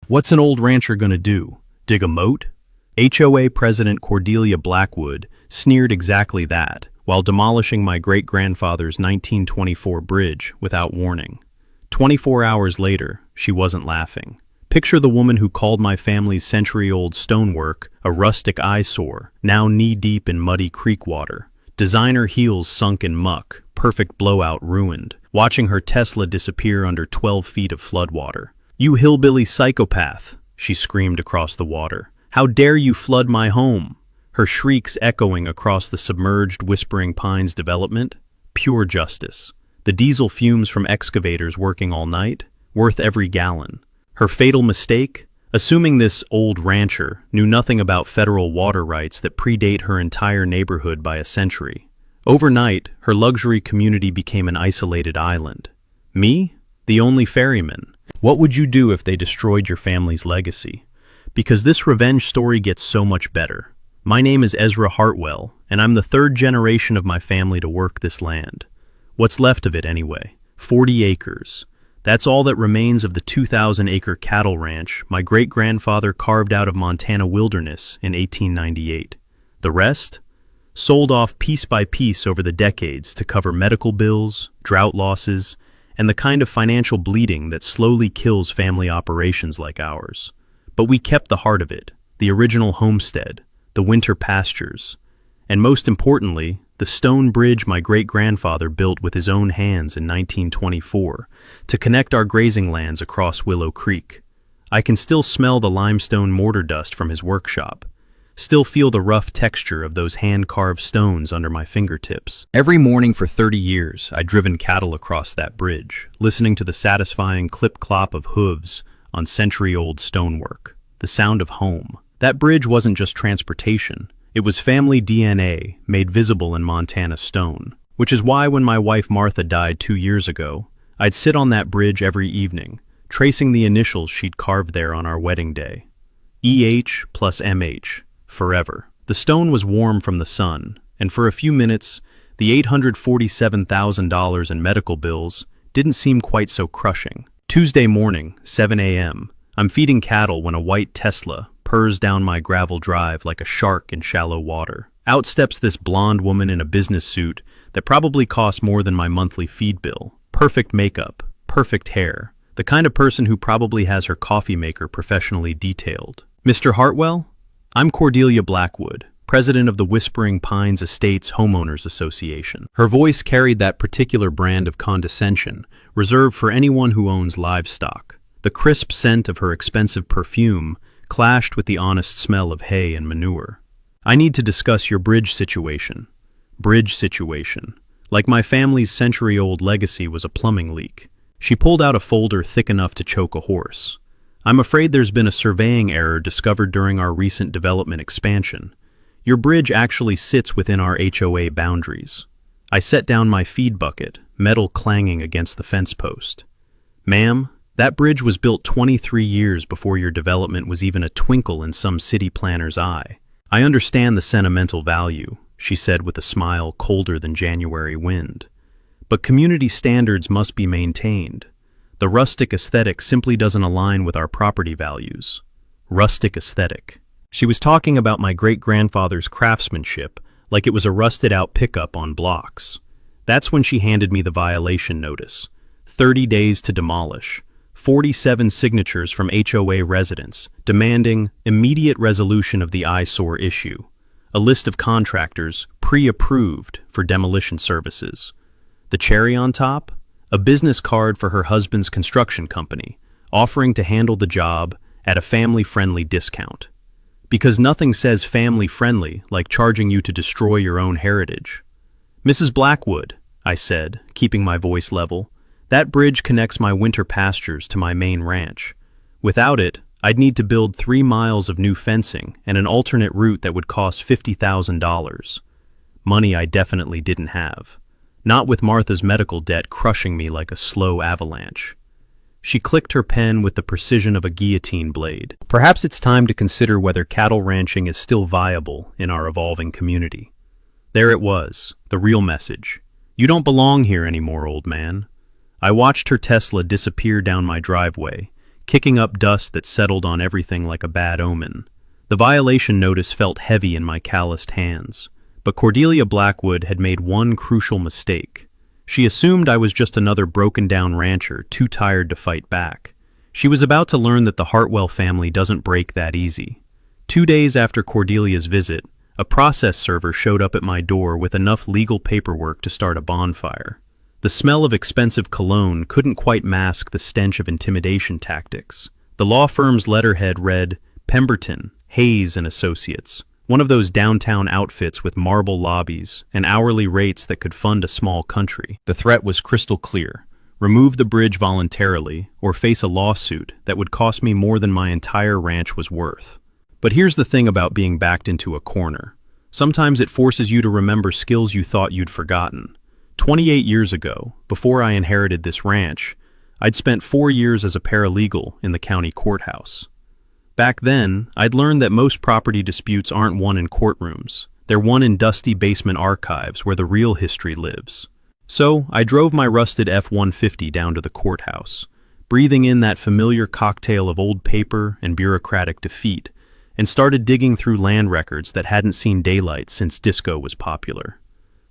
What's an old rancher gonna do? Dig a moat? HOA President Cordelia Blackwood sneered exactly that while demolishing my great-grandfather's 1924 bridge without warning. 24 hours later, she wasn't laughing. Picture the woman who called my family's century-old stonework a rustic eyesore, now knee-deep in muddy creek water. Designer heels sunk in muck, perfect blowout ruined, watching her Tesla disappear under 12 feet of floodwater. "You hillbilly psychopath," she screamed across the water. "How dare you flood my home?" Her shrieks echoing across the submerged Whispering Pines development. Pure justice. The diesel fumes from excavators working all night, worth every gallon. Her fatal mistake? Assuming this old rancher knew nothing about federal water rights that predate her entire neighborhood by a century. Overnight, her luxury community became an isolated island. Me? The only ferryman. What would you do if they destroyed your family's legacy? Because this revenge story gets so much better. My name is Ezra Hartwell, and I'm the third generation of my family to work this land. What's left of it anyway? 40 acres. That's all that remains of the 2,000-acre cattle ranch my great-grandfather carved out of Montana wilderness in 1898. The rest? Sold off piece by piece over the decades to cover medical bills, drought losses, and the kind of financial bleeding that slowly kills family operations like ours. But we kept the heart of it, the original homestead, the winter pastures, and most importantly, the stone bridge my great-grandfather built with his own hands in 1924 to connect our grazing lands across Willow Creek. I can still smell the limestone mortar dust from his workshop, still feel the rough texture of those hand-carved stones under my fingertips. Every morning for 30 years, I'd driven cattle across that bridge, listening to the satisfying clip-clop of hooves on century-old stonework, the sound of home. That bridge wasn't just transportation. It was family DNA made visible in Montana stone, which is why when my wife Martha died 2 years ago, I'd sit on that bridge every evening, tracing the initials she'd carved there on our wedding day. EH plus MH, forever. The stone was warm from the sun, and for a few minutes, the $847,000 in medical bills didn't seem quite so crushing. Tuesday morning, 7 a.m., I'm feeding cattle when a white Tesla purrs down my gravel drive like a shark in shallow water. Out steps this blonde woman in a business suit that probably costs more than my monthly feed bill. Perfect makeup, perfect hair, the kind of person who probably has her coffee maker professionally detailed. "Mr. Hartwell? I'm Cordelia Blackwood, president of the Whispering Pines Estates Homeowners Association." Her voice carried that particular brand of condescension, reserved for anyone who owns livestock. The crisp scent of her expensive perfume clashed with the honest smell of hay and manure. "I need to discuss your bridge situation." Bridge situation. Like my family's century-old legacy was a plumbing leak. She pulled out a folder thick enough to choke a horse. "I'm afraid there's been a surveying error discovered during our recent development expansion. Your bridge actually sits within our HOA boundaries." I set down my feed bucket, metal clanging against the fence post. "Ma'am, that bridge was built 23 years before your development was even a twinkle in some city planner's eye. I understand the sentimental value," she said with a smile colder than January wind. "But community standards must be maintained. The rustic aesthetic simply doesn't align with our property values." Rustic aesthetic. She was talking about my great-grandfather's craftsmanship like it was a rusted-out pickup on blocks. That's when she handed me the violation notice. 30 days to demolish. 47 signatures from HOA residents demanding immediate resolution of the eyesore issue. A list of contractors pre-approved for demolition services. The cherry on top? A business card for her husband's construction company, offering to handle the job at a family-friendly discount. Because nothing says family-friendly like charging you to destroy your own heritage. "Mrs. Blackwood," I said, keeping my voice level, "that bridge connects my winter pastures to my main ranch. Without it, I'd need to build 3 miles of new fencing and an alternate route that would cost $50,000. Money I definitely didn't have. Not with Martha's medical debt crushing me like a slow avalanche. She clicked her pen with the precision of a guillotine blade. Perhaps it's time to consider whether cattle ranching is still viable in our evolving community. There it was, the real message. "You don't belong here anymore, old man." I watched her Tesla disappear down my driveway, kicking up dust that settled on everything like a bad omen. The violation notice felt heavy in my calloused hands, but Cordelia Blackwood had made one crucial mistake. She assumed I was just another broken-down rancher too tired to fight back. She was about to learn that the Hartwell family doesn't break that easy. 2 days after Cordelia's visit, a process server showed up at my door with enough legal paperwork to start a bonfire. The smell of expensive cologne couldn't quite mask the stench of intimidation tactics. The law firm's letterhead read, Pemberton, Hayes and Associates, one of those downtown outfits with marble lobbies and hourly rates that could fund a small country. The threat was crystal clear. Remove the bridge voluntarily or face a lawsuit that would cost me more than my entire ranch was worth. But here's the thing about being backed into a corner. Sometimes it forces you to remember skills you thought you'd forgotten. 28 years ago, before I inherited this ranch, I'd spent 4 years as a paralegal in the county courthouse. Back then, I'd learned that most property disputes aren't won in courtrooms. They're won in dusty basement archives where the real history lives. So, I drove my rusted F-150 down to the courthouse, breathing in that familiar cocktail of old paper and bureaucratic defeat, and started digging through land records that hadn't seen daylight since disco was popular.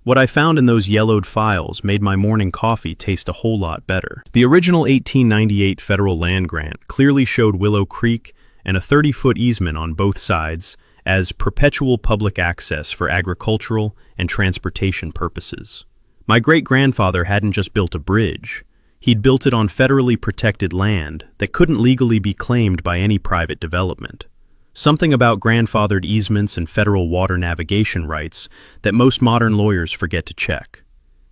What I found in those yellowed files made my morning coffee taste a whole lot better. The original 1898 federal land grant clearly showed Willow Creek and a 30-foot easement on both sides as perpetual public access for agricultural and transportation purposes. My great-grandfather hadn't just built a bridge. He'd built it on federally protected land that couldn't legally be claimed by any private development. Something about grandfathered easements and federal water navigation rights that most modern lawyers forget to check.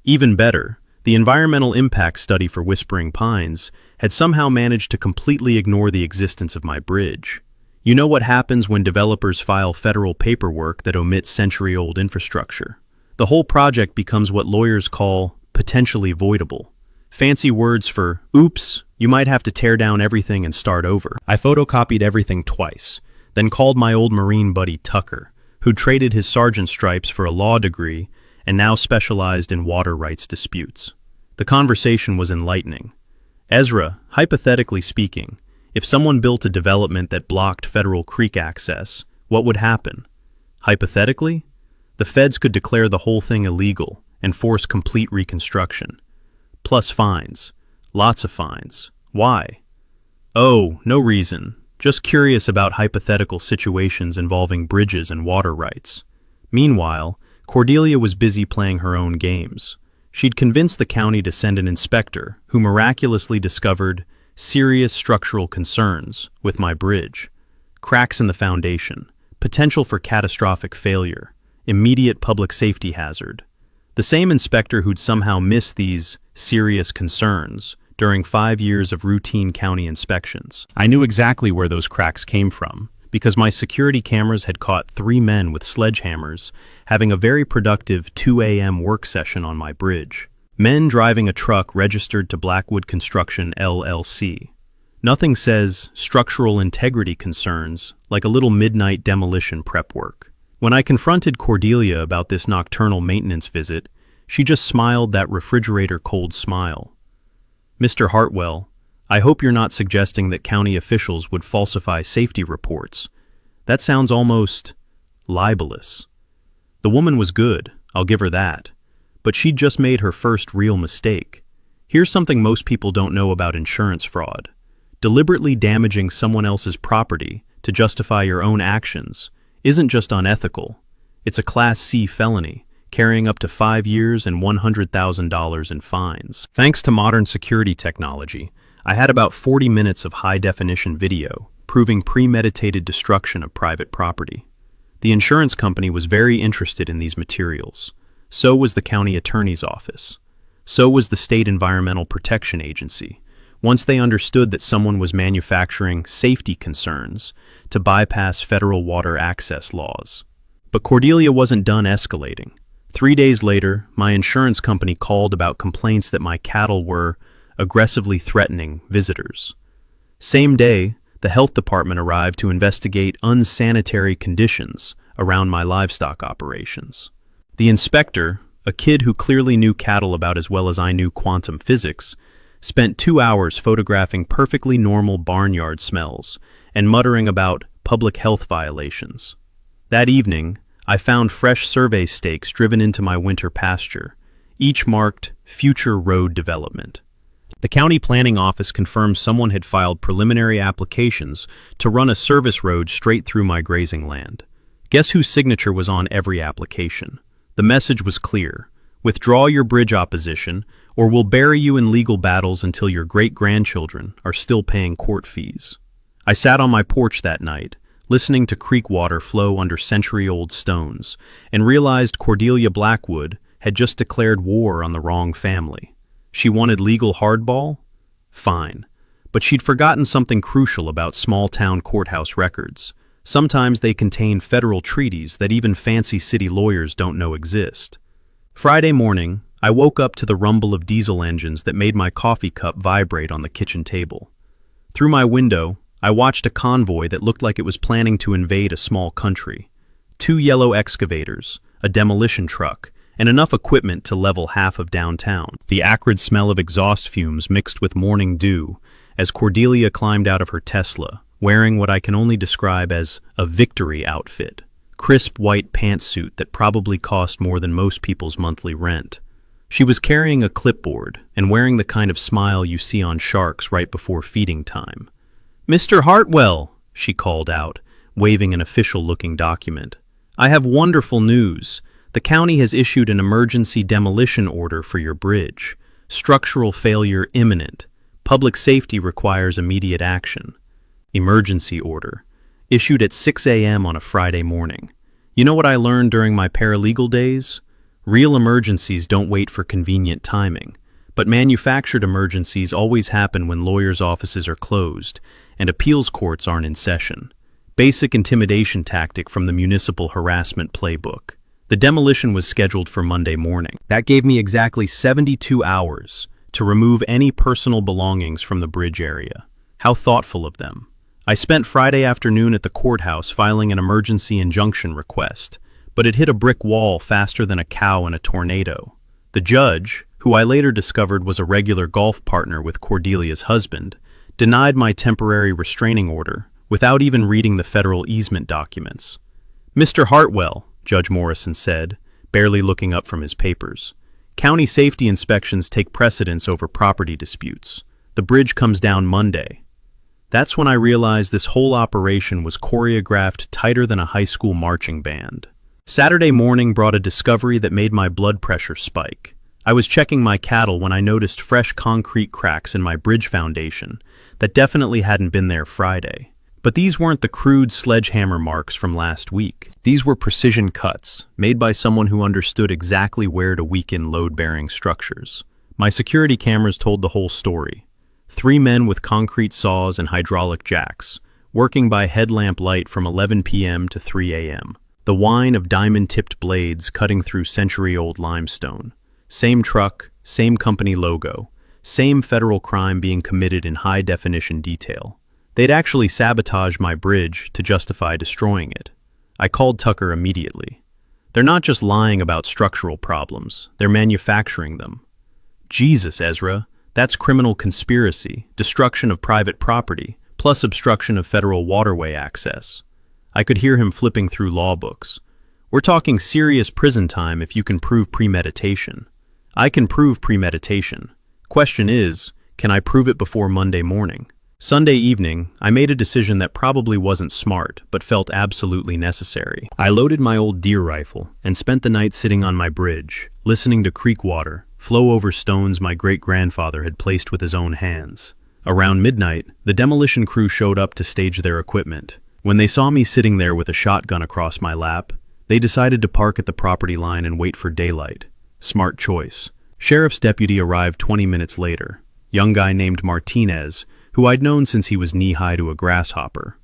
Even better, the environmental impact study for Whispering Pines had somehow managed to completely ignore the existence of my bridge. You know what happens when developers file federal paperwork that omits century-old infrastructure? The whole project becomes what lawyers call potentially voidable. Fancy words for, oops, you might have to tear down everything and start over. I photocopied everything twice, then called my old Marine buddy Tucker, who'd traded his sergeant stripes for a law degree and now specialized in water rights disputes. The conversation was enlightening. Ezra, hypothetically speaking, if someone built a development that blocked federal creek access, what would happen? Hypothetically, the feds could declare the whole thing illegal and force complete reconstruction. Plus fines. Lots of fines. Why? Oh, no reason. Just curious about hypothetical situations involving bridges and water rights. Meanwhile, Cordelia was busy playing her own games. She'd convinced the county to send an inspector who miraculously discovered serious structural concerns with my bridge. Cracks in the foundation, potential for catastrophic failure, immediate public safety hazard. The same inspector who'd somehow missed these serious concerns during 5 years of routine county inspections. I knew exactly where those cracks came from, because my security cameras had caught 3 men with sledgehammers having a very productive 2 a.m. work session on my bridge. Men driving a truck registered to Blackwood Construction, LLC. Nothing says structural integrity concerns like a little midnight demolition prep work. When I confronted Cordelia about this nocturnal maintenance visit, she just smiled that refrigerator-cold smile. Mr. Hartwell, I hope you're not suggesting that county officials would falsify safety reports. That sounds almost libelous. The woman was good, I'll give her that, but she'd just made her first real mistake. Here's something most people don't know about insurance fraud. Deliberately damaging someone else's property to justify your own actions isn't just unethical, it's a Class C felony, carrying up to 5 years and $100,000 in fines. Thanks to modern security technology, I had about 40 minutes of high-definition video proving premeditated destruction of private property. The insurance company was very interested in these materials. So was the county attorney's office. So was the State Environmental Protection Agency, once they understood that someone was manufacturing safety concerns to bypass federal water access laws. But Cordelia wasn't done escalating. 3 days later, my insurance company called about complaints that my cattle were aggressively threatening visitors. Same day, the health department arrived to investigate unsanitary conditions around my livestock operations. The inspector, a kid who clearly knew cattle about as well as I knew quantum physics, spent 2 hours photographing perfectly normal barnyard smells and muttering about public health violations. That evening, I found fresh survey stakes driven into my winter pasture, each marked Future Road Development. The county planning office confirmed someone had filed preliminary applications to run a service road straight through my grazing land. Guess whose signature was on every application? The message was clear: withdraw your bridge opposition, or we'll bury you in legal battles until your great-grandchildren are still paying court fees. I sat on my porch that night, listening to creek water flow under century-old stones, and realized Cordelia Blackwood had just declared war on the wrong family. She wanted legal hardball? Fine. But she'd forgotten something crucial about small-town courthouse records. Sometimes they contain federal treaties that even fancy city lawyers don't know exist. Friday morning, I woke up to the rumble of diesel engines that made my coffee cup vibrate on the kitchen table. Through my window, I watched a convoy that looked like it was planning to invade a small country. 2 yellow excavators, a demolition truck, and enough equipment to level half of downtown. The acrid smell of exhaust fumes mixed with morning dew as Cordelia climbed out of her Tesla, wearing what I can only describe as a victory outfit. Crisp white pantsuit that probably cost more than most people's monthly rent. She was carrying a clipboard and wearing the kind of smile you see on sharks right before feeding time. "Mr. Hartwell," she called out, waving an official-looking document. "I have wonderful news. The county has issued an emergency demolition order for your bridge. Structural failure imminent. Public safety requires immediate action." Emergency order. Issued at 6 a.m. on a Friday morning. You know what I learned during my paralegal days? Real emergencies don't wait for convenient timing, but manufactured emergencies always happen when lawyers' offices are closed and appeals courts aren't in session. Basic intimidation tactic from the municipal harassment playbook. The demolition was scheduled for Monday morning. That gave me exactly 72 hours to remove any personal belongings from the bridge area. How thoughtful of them. I spent Friday afternoon at the courthouse filing an emergency injunction request, but it hit a brick wall faster than a cow in a tornado. The judge, who I later discovered was a regular golf partner with Cordelia's husband, denied my temporary restraining order without even reading the federal easement documents. "Mr. Hartwell," Judge Morrison said, barely looking up from his papers, "county safety inspections take precedence over property disputes. The bridge comes down Monday." That's when I realized this whole operation was choreographed tighter than a high school marching band. Saturday morning brought a discovery that made my blood pressure spike. I was checking my cattle when I noticed fresh concrete cracks in my bridge foundation that definitely hadn't been there Friday. But these weren't the crude sledgehammer marks from last week. These were precision cuts, made by someone who understood exactly where to weaken load-bearing structures. My security cameras told the whole story. 3 men with concrete saws and hydraulic jacks, working by headlamp light from 11 p.m. to 3 a.m. The whine of diamond-tipped blades cutting through century-old limestone. Same truck, same company logo, same federal crime being committed in high-definition detail. They'd actually sabotaged my bridge to justify destroying it. I called Tucker immediately. They're not just lying about structural problems, they're manufacturing them. Jesus, Ezra, that's criminal conspiracy, destruction of private property, plus obstruction of federal waterway access. I could hear him flipping through law books. We're talking serious prison time if you can prove premeditation. I can prove premeditation. Question is, can I prove it before Monday morning? Sunday evening, I made a decision that probably wasn't smart, but felt absolutely necessary. I loaded my old deer rifle and spent the night sitting on my bridge, listening to creek water flow over stones my great-grandfather had placed with his own hands. Around midnight, the demolition crew showed up to stage their equipment. When they saw me sitting there with a shotgun across my lap, they decided to park at the property line and wait for daylight. Smart choice. Sheriff's deputy arrived 20 minutes later. Young guy named Martinez, who I'd known since he was knee-high to a grasshopper.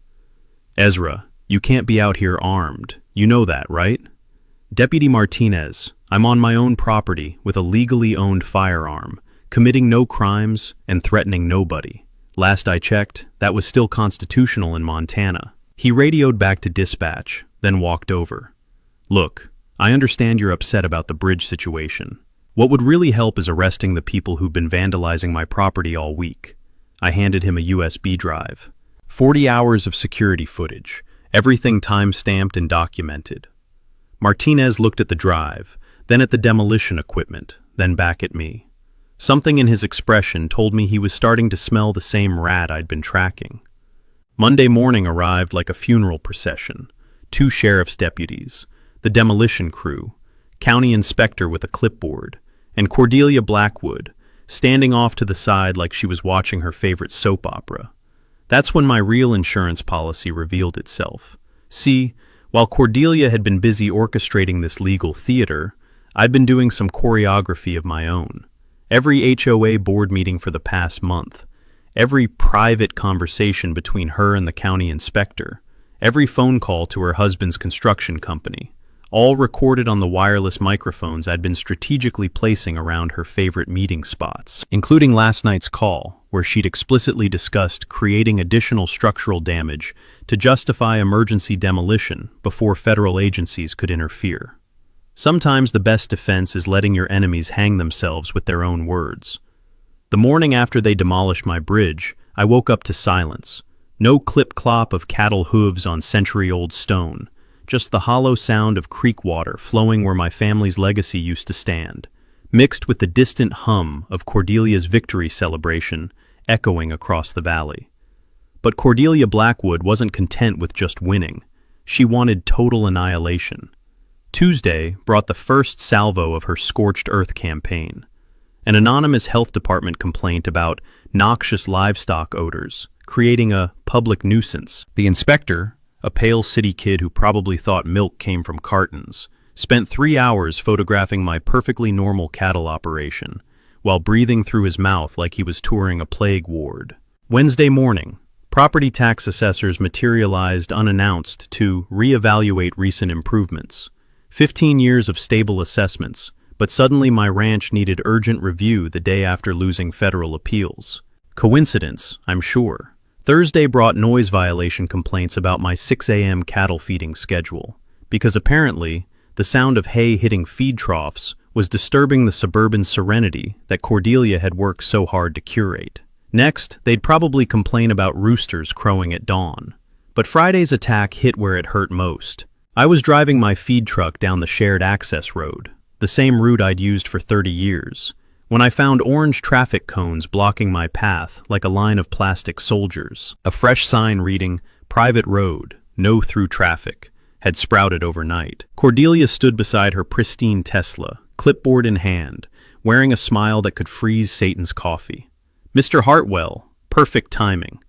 "Ezra, you can't be out here armed. You know that, right?" "Deputy Martinez, I'm on my own property with a legally owned firearm, committing no crimes and threatening nobody. Last I checked, that was still constitutional in Montana." He radioed back to dispatch, then walked over. "Look, I understand you're upset about the bridge situation. What would really help is arresting the people who've been vandalizing my property all week. I handed him a USB drive. 40 hours of security footage, everything time-stamped and documented. Martinez looked at the drive, then at the demolition equipment, then back at me. Something in his expression told me he was starting to smell the same rat I'd been tracking. Monday morning arrived like a funeral procession. 2 sheriff's deputies, the demolition crew, county inspector with a clipboard, and Cordelia Blackwood, standing off to the side like she was watching her favorite soap opera. That's when my real insurance policy revealed itself. See, while Cordelia had been busy orchestrating this legal theater, I'd been doing some choreography of my own. Every HOA board meeting for the past month, every private conversation between her and the county inspector, every phone call to her husband's construction company, all recorded on the wireless microphones I'd been strategically placing around her favorite meeting spots, including last night's call, where she'd explicitly discussed creating additional structural damage to justify emergency demolition before federal agencies could interfere. Sometimes the best defense is letting your enemies hang themselves with their own words. The morning after they demolished my bridge, I woke up to silence. No clip-clop of cattle hooves on century-old stone, just the hollow sound of creek water flowing where my family's legacy used to stand, mixed with the distant hum of Cordelia's victory celebration echoing across the valley. But Cordelia Blackwood wasn't content with just winning. She wanted total annihilation. Tuesday brought the first salvo of her scorched earth campaign. An anonymous health department complaint about noxious livestock odors, creating a public nuisance. The inspector, a pale city kid who probably thought milk came from cartons, spent 3 hours photographing my perfectly normal cattle operation, while breathing through his mouth like he was touring a plague ward. Wednesday morning, property tax assessors materialized unannounced to reevaluate recent improvements. 15 years of stable assessments, but suddenly my ranch needed urgent review the day after losing federal appeals. Coincidence, I'm sure. Thursday brought noise violation complaints about my 6 a.m. cattle feeding schedule, because apparently the sound of hay hitting feed troughs was disturbing the suburban serenity that Cordelia had worked so hard to curate. Next, they'd probably complain about roosters crowing at dawn. But Friday's attack hit where it hurt most. I was driving my feed truck down the shared access road, the same route I'd used for 30 years, when I found orange traffic cones blocking my path like a line of plastic soldiers. A fresh sign reading, "Private Road, No Through Traffic," had sprouted overnight. Cordelia stood beside her pristine Tesla, clipboard in hand, wearing a smile that could freeze Satan's coffee. "Mr. Hartwell, perfect timing.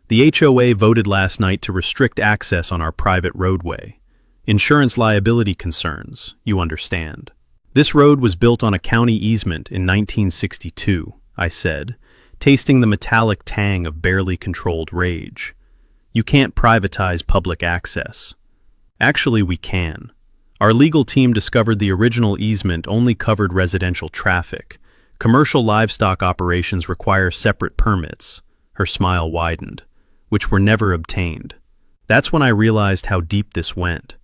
The HOA voted last night to restrict access on our private roadway. Insurance liability concerns, you understand. This road was built on a county easement in 1962, I said, tasting the metallic tang of barely controlled rage. You can't privatize public access. Actually, we can. Our legal team discovered the original easement only covered residential traffic. Commercial livestock operations require separate permits, her smile widened, which were never obtained. That's when I realized how deep this went.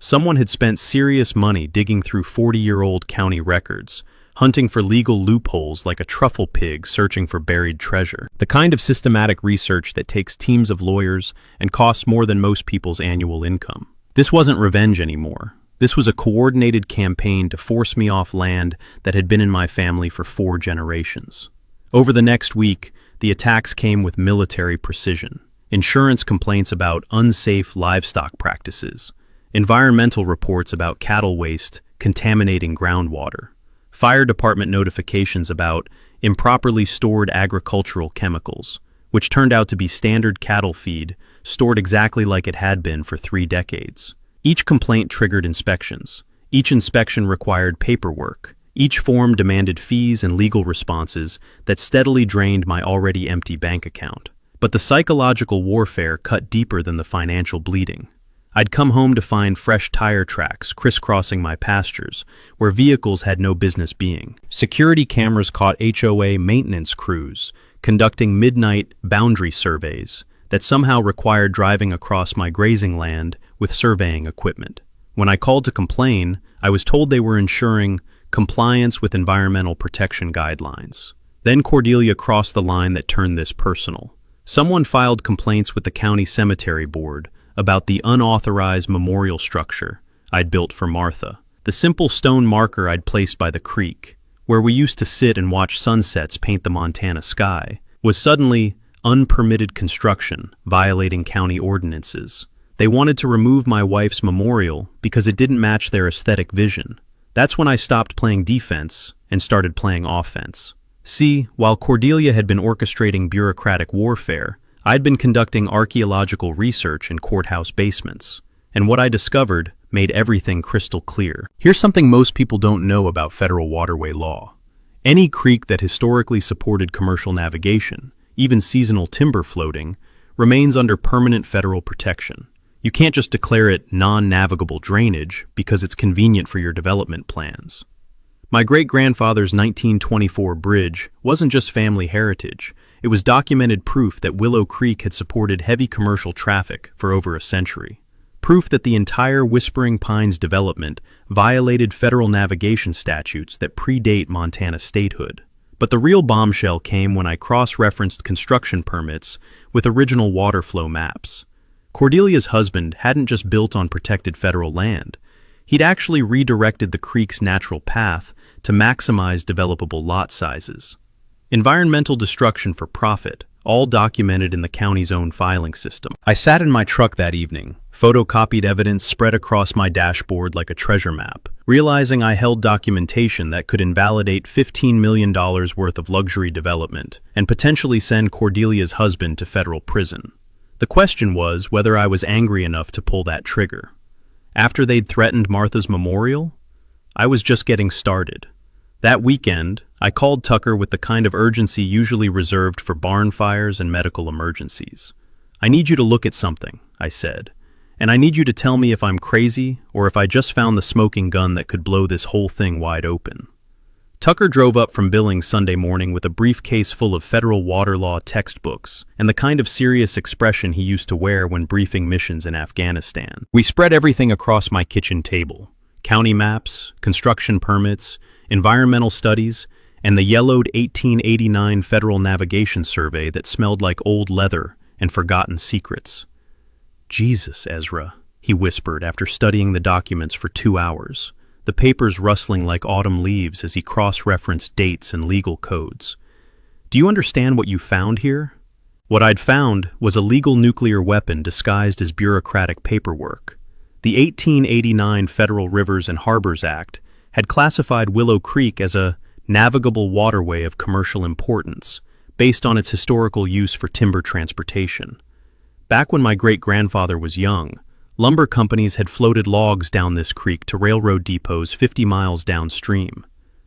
Someone had spent serious money digging through 40-year-old county records, hunting for legal loopholes like a truffle pig searching for buried treasure. The kind of systematic research that takes teams of lawyers and costs more than most people's annual income. This wasn't revenge anymore. This was a coordinated campaign to force me off land that had been in my family for 4 generations. Over the next week, the attacks came with military precision. Insurance complaints about unsafe livestock practices, environmental reports about cattle waste contaminating groundwater, fire department notifications about improperly stored agricultural chemicals, which turned out to be standard cattle feed stored exactly like it had been for 3 decades. Each complaint triggered inspections. Each inspection required paperwork. Each form demanded fees and legal responses that steadily drained my already empty bank account. But the psychological warfare cut deeper than the financial bleeding. I'd come home to find fresh tire tracks crisscrossing my pastures, where vehicles had no business being. Security cameras caught HOA maintenance crews conducting midnight boundary surveys that somehow required driving across my grazing land with surveying equipment. When I called to complain, I was told they were ensuring compliance with environmental protection guidelines. Then Cordelia crossed the line that turned this personal. Someone filed complaints with the county cemetery board about the unauthorized memorial structure I'd built for Martha. The simple stone marker I'd placed by the creek, where we used to sit and watch sunsets paint the Montana sky, was suddenly unpermitted construction, violating county ordinances. They wanted to remove my wife's memorial because it didn't match their aesthetic vision. That's when I stopped playing defense and started playing offense. See, while Cordelia had been orchestrating bureaucratic warfare, I'd been conducting archaeological research in courthouse basements, and what I discovered made everything crystal clear. Here's something most people don't know about federal waterway law. Any creek that historically supported commercial navigation, even seasonal timber floating, remains under permanent federal protection. You can't just declare it non-navigable drainage because it's convenient for your development plans. My great-grandfather's 1924 bridge wasn't just family heritage, it was documented proof that Willow Creek had supported heavy commercial traffic for over a century. Proof that the entire Whispering Pines development violated federal navigation statutes that predate Montana statehood. But the real bombshell came when I cross-referenced construction permits with original water flow maps. Cordelia's husband hadn't just built on protected federal land. He'd actually redirected the creek's natural path to maximize developable lot sizes. Environmental destruction for profit, all documented in the county's own filing system. I sat in my truck that evening, photocopied evidence spread across my dashboard like a treasure map, realizing I held documentation that could invalidate $15 million worth of luxury development and potentially send Cordelia's husband to federal prison. The question was whether I was angry enough to pull that trigger. After they'd threatened Martha's memorial, I was just getting started. That weekend, I called Tucker with the kind of urgency usually reserved for barn fires and medical emergencies. "I need you to look at something," I said, "and I need you to tell me if I'm crazy or if I just found the smoking gun that could blow this whole thing wide open." Tucker drove up from Billings Sunday morning with a briefcase full of federal water law textbooks and the kind of serious expression he used to wear when briefing missions in Afghanistan. We spread everything across my kitchen table: county maps, construction permits, environmental studies, and the yellowed 1889 Federal Navigation Survey that smelled like old leather and forgotten secrets. "Jesus, Ezra," he whispered after studying the documents for 2 hours, the papers rustling like autumn leaves as he cross-referenced dates and legal codes. "Do you understand what you found here?" What I'd found was a legal nuclear weapon disguised as bureaucratic paperwork. The 1889 Federal Rivers and Harbors Act had classified Willow Creek as a navigable waterway of commercial importance, based on its historical use for timber transportation. Back when my great-grandfather was young, lumber companies had floated logs down this creek to railroad depots 50 miles downstream.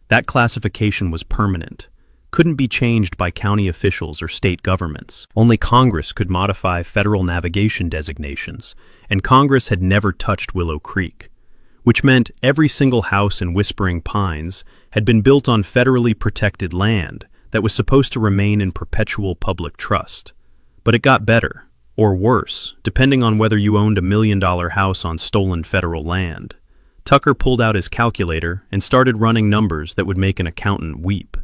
That classification was permanent, couldn't be changed by county officials or state governments. Only Congress could modify federal navigation designations, and Congress had never touched Willow Creek, which meant every single house in Whispering Pines had been built on federally protected land that was supposed to remain in perpetual public trust. But it got better, or worse, depending on whether you owned $1 million house on stolen federal land. Tucker pulled out his calculator and started running numbers that would make an accountant weep.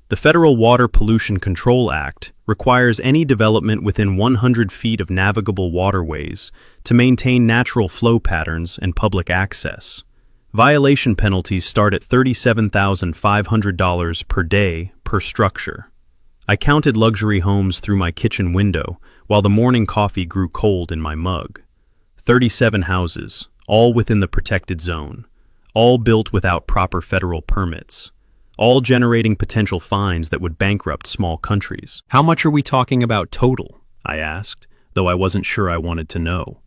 The Federal Water Pollution Control Act requires any development within 100 feet of navigable waterways to maintain natural flow patterns and public access. Violation penalties start at $37,500 per day per structure. I counted luxury homes through my kitchen window while the morning coffee grew cold in my mug. 37 houses, all within the protected zone, all built without proper federal permits, all generating potential fines that would bankrupt small countries. "How much are we talking about total?" I asked, though I wasn't sure I wanted to know.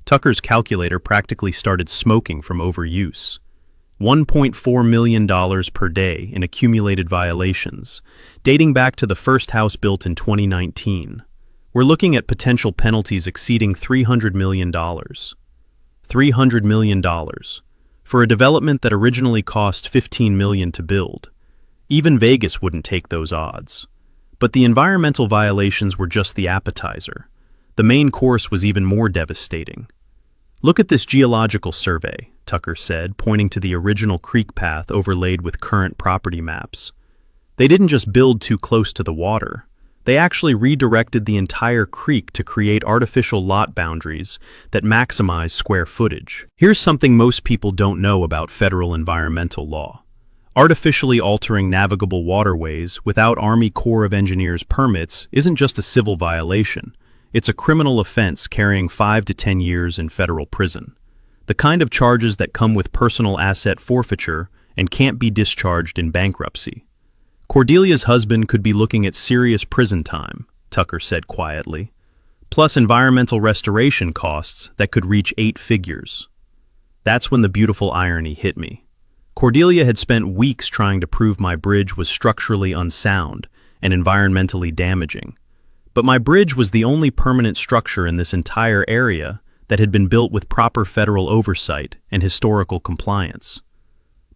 Tucker's calculator practically started smoking from overuse. $1.4 million per day in accumulated violations, dating back to the first house built in 2019. We're looking at potential penalties exceeding $300 million. $300 million for a development that originally cost $15 million to build. Even Vegas wouldn't take those odds. But the environmental violations were just the appetizer. The main course was even more devastating. Look at this geological survey, Tucker said, pointing to the original creek path overlaid with current property maps. They didn't just build too close to the water. They actually redirected the entire creek to create artificial lot boundaries that maximize square footage. Here's something most people don't know about federal environmental law. Artificially altering navigable waterways without Army Corps of Engineers permits isn't just a civil violation. It's a criminal offense carrying 5 to 10 years in federal prison. The kind of charges that come with personal asset forfeiture and can't be discharged in bankruptcy. Cordelia's husband could be looking at serious prison time, Tucker said quietly, plus environmental restoration costs that could reach 8 figures. That's when the beautiful irony hit me. Cordelia had spent weeks trying to prove my bridge was structurally unsound and environmentally damaging. But my bridge was the only permanent structure in this entire area that had been built with proper federal oversight and historical compliance.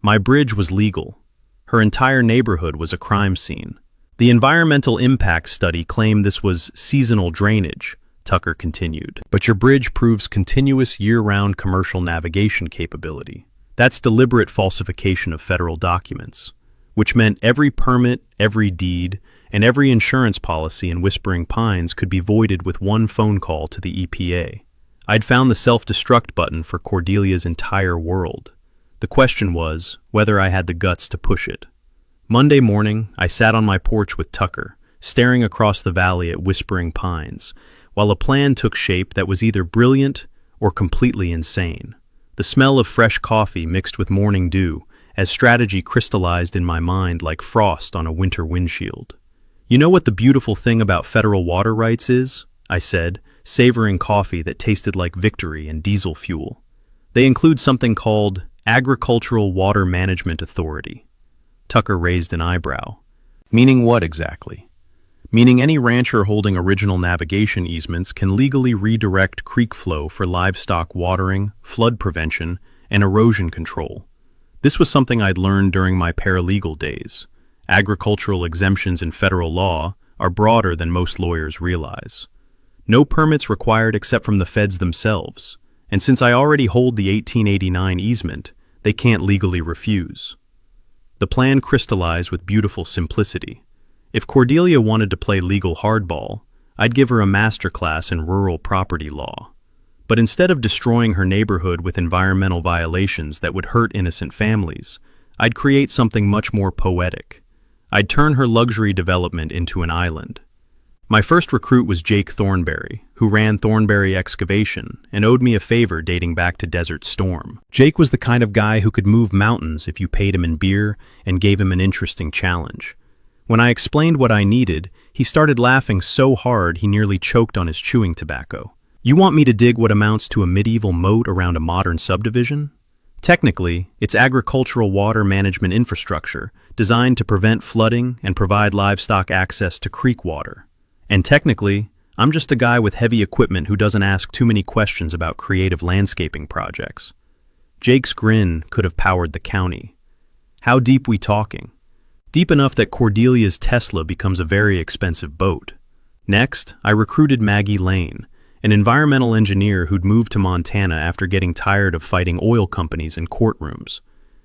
My bridge was legal. Her entire neighborhood was a crime scene. The environmental impact study claimed this was seasonal drainage, Tucker continued. But your bridge proves continuous year-round commercial navigation capability. That's deliberate falsification of federal documents, which meant every permit, every deed, and every insurance policy in Whispering Pines could be voided with one phone call to the EPA. I'd found the self-destruct button for Cordelia's entire world. The question was whether I had the guts to push it. Monday morning, I sat on my porch with Tucker, staring across the valley at Whispering Pines, while a plan took shape that was either brilliant or completely insane. The smell of fresh coffee mixed with morning dew as strategy crystallized in my mind like frost on a winter windshield. You know what the beautiful thing about federal water rights is? I said, savoring coffee that tasted like victory and diesel fuel. They include something called Agricultural Water Management Authority. Tucker raised an eyebrow. Meaning what exactly? Meaning any rancher holding original navigation easements can legally redirect creek flow for livestock watering, flood prevention, and erosion control. This was something I'd learned during my paralegal days. Agricultural exemptions in federal law are broader than most lawyers realize. No permits required except from the feds themselves, and since I already hold the 1889 easement, they can't legally refuse. The plan crystallized with beautiful simplicity. If Cordelia wanted to play legal hardball, I'd give her a masterclass in rural property law. But instead of destroying her neighborhood with environmental violations that would hurt innocent families, I'd create something much more poetic. I'd turn her luxury development into an island. My first recruit was Jake Thornberry, who ran Thornberry Excavation and owed me a favor dating back to Desert Storm. Jake was the kind of guy who could move mountains if you paid him in beer and gave him an interesting challenge. When I explained what I needed, he started laughing so hard he nearly choked on his chewing tobacco. You want me to dig what amounts to a medieval moat around a modern subdivision? Technically, it's agricultural water management infrastructure designed to prevent flooding and provide livestock access to creek water. And technically, I'm just a guy with heavy equipment who doesn't ask too many questions about creative landscaping projects. Jake's grin could have powered the county. How deep we talking? Deep enough that Cordelia's Tesla becomes a very expensive boat. Next, I recruited Maggie Lane, an environmental engineer who'd moved to Montana after getting tired of fighting oil companies in courtrooms.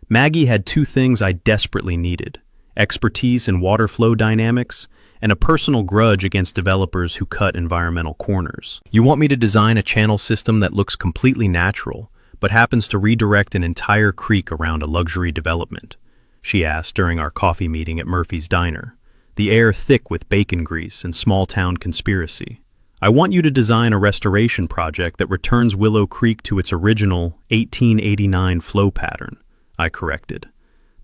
Maggie had 2 things I desperately needed: expertise in water flow dynamics and a personal grudge against developers who cut environmental corners. You want me to design a channel system that looks completely natural, but happens to redirect an entire creek around a luxury development? She asked during our coffee meeting at Murphy's Diner, the air thick with bacon grease and small-town conspiracy. I want you to design a restoration project that returns Willow Creek to its original 1889 flow pattern, I corrected.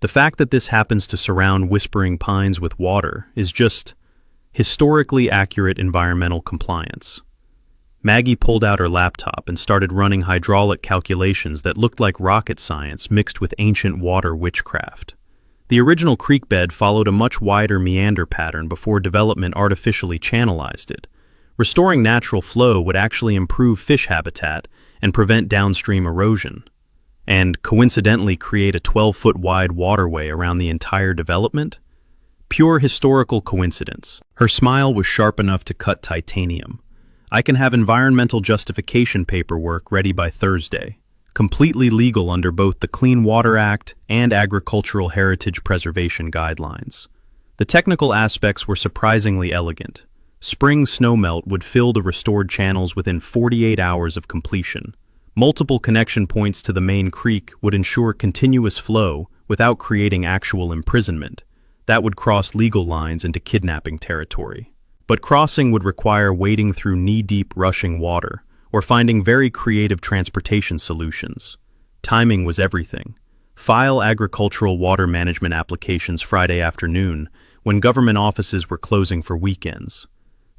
The fact that this happens to surround Whispering Pines with water is just historically accurate environmental compliance. Maggie pulled out her laptop and started running hydraulic calculations that looked like rocket science mixed with ancient water witchcraft. The original creek bed followed a much wider meander pattern before development artificially channelized it. Restoring natural flow would actually improve fish habitat and prevent downstream erosion, and coincidentally create a 12-foot wide waterway around the entire development? Pure historical coincidence. Her smile was sharp enough to cut titanium. I can have environmental justification paperwork ready by Thursday, completely legal under both the Clean Water Act and Agricultural Heritage Preservation Guidelines. The technical aspects were surprisingly elegant. Spring snowmelt would fill the restored channels within 48 hours of completion. Multiple connection points to the main creek would ensure continuous flow without creating actual imprisonment. That would cross legal lines into kidnapping territory. But crossing would require wading through knee-deep rushing water or finding very creative transportation solutions. Timing was everything. File agricultural water management applications Friday afternoon when government offices were closing for weekends.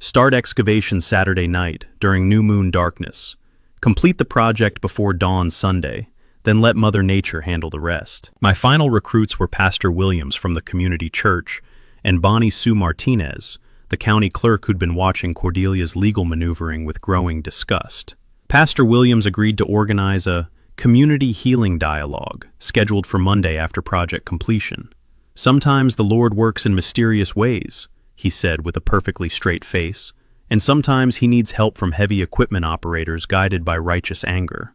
Start excavation Saturday night during new moon darkness. Complete the project before dawn Sunday, then let Mother Nature handle the rest. My final recruits were Pastor Williams from the community church and Bonnie Sue Martinez, the county clerk who'd been watching Cordelia's legal maneuvering with growing disgust. Pastor Williams agreed to organize a community healing dialogue scheduled for Monday after project completion. "Sometimes the Lord works in mysterious ways," he said with a perfectly straight face, "and sometimes he needs help from heavy equipment operators guided by righteous anger."